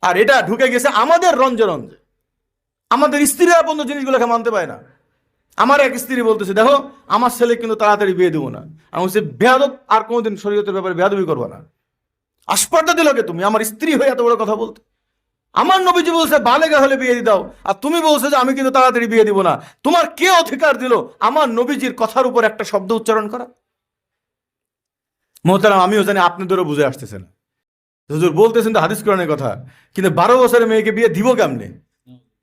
আর এটা ঢুকে গেছে আমাদের রঞ্জে রঞ্জে। আমাদের স্ত্রীরা পর্যন্ত জিনিসগুলোকে মানতে পারে না। আমার এক স্ত্রী বলতেছে, দেখো আমার ছেলে কিন্তু তাড়াতাড়ি বিয়ে দেবো না। আমি বলছি, বেয়াদব, আর কোনোদিন শরীয়তের ব্যাপারে বেয়াদবি করবো না। আসপারটা দিল কে তুমি আমার স্ত্রী হয়ে এত বড় কথা বলতে? আমার নবীজি বলছে বালেগা হলে বিয়ে দিয়ে দাও, আর তুমি বলছো যে আমি কিন্তু তাড়াতাড়ি বিয়ে দিব না। তোমার কে অধিকার দিল আমার নবীজির কথার উপর একটা শব্দ উচ্চারণ করা? মোহতারাম, আমিও জানি আপনাদেরও বুঝে আসতেছে না। হুজুর বলতেছেন তো হাদিস কোরআনের কথা, কিন্তু 12 বছরের মেয়েকে বিয়ে দিব কেমনে,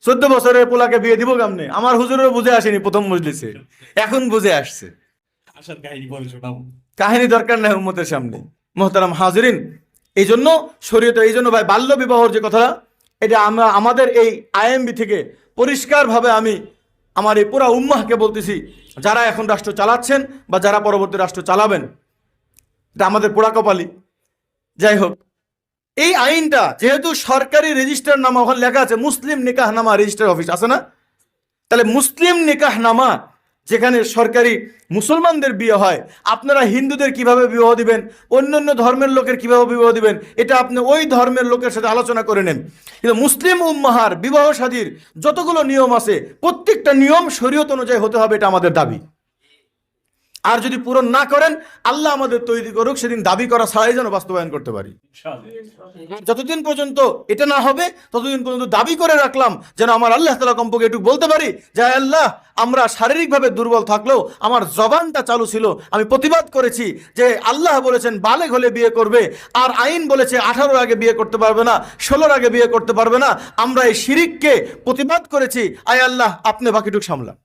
14 বছরের পোলাকে বিয়ে দিব কেমনে? আমার হুজুরও বুঝে আসেনি প্রথম মজলিসে, এখন বুঝে আসছে। কাহিনী দরকার নাই উম্মতের সামনে। মোহতারাম হাজিরিন, এই জন্য শরীয়তে, এই জন্য ভাই বাল্য বিবাহর যে কথা, এটা আমরা আমাদের এই আইএমবি থেকে পরিষ্কারভাবে আমি আমার এই পুরা উম্মাহকে বলতেছি, যারা এখন রাষ্ট্র চালাচ্ছেন বা যারা পরবর্তী রাষ্ট্র চালাবেন, এটা আমাদের পোড়া কপালি। যাই হোক, এই আইনটা যেহেতু সরকারি রেজিস্টার নামা, ওখানে লেখা আছে মুসলিম নিকাহ নামা রেজিস্টার অফিস আছে না, তাহলে মুসলিম নিকাহ নামা যেখানে সরকারি মুসলমানদের বিয়ে হয়, আপনারা হিন্দুদের কিভাবে বিবাহ দিবেন, অন্যান্য ধর্মের লোকের কিভাবে বিবাহ দিবেন, এটা আপনি ওই ধর্মের লোকের সাথে আলোচনা করে নেন। কিন্তু মুসলিম উম্মাহার বিবাহ শাদীর যতগুলো নিয়ম আছে, প্রত্যেকটা নিয়ম শরীয়ত অনুযায়ী হতে হবে, এটা আমাদের দাবি। আর যদি পূরণ না করেন, আল্লাহ আমাদের তৈরি করুক, সেদিন দাবি করা ছাড়াই যেন বাস্তবায়ন করতে পারি। যতদিন পর্যন্ত এটা না হবে, ততদিন পর্যন্ত দাবি করে রাখলাম যেন আমার আল্লাহ তাআলা কমপক্ষে একটু বলতে পারি যে আল্লাহ, আমরা শারীরিকভাবে দুর্বল থাকলেও আমার জবানটা চালু ছিল, আমি প্রতিবাদ করেছি যে আল্লাহ বলেছেন বালেগ হলে বিয়ে করবে, আর আইন বলেছে 18 আগে বিয়ে করতে পারবে না, 16 আগে বিয়ে করতে পারবে না। আমরা এই শিরিককে প্রতিবাদ করেছি। আয় আল্লাহ, আপনি বাকিটুক সামলান।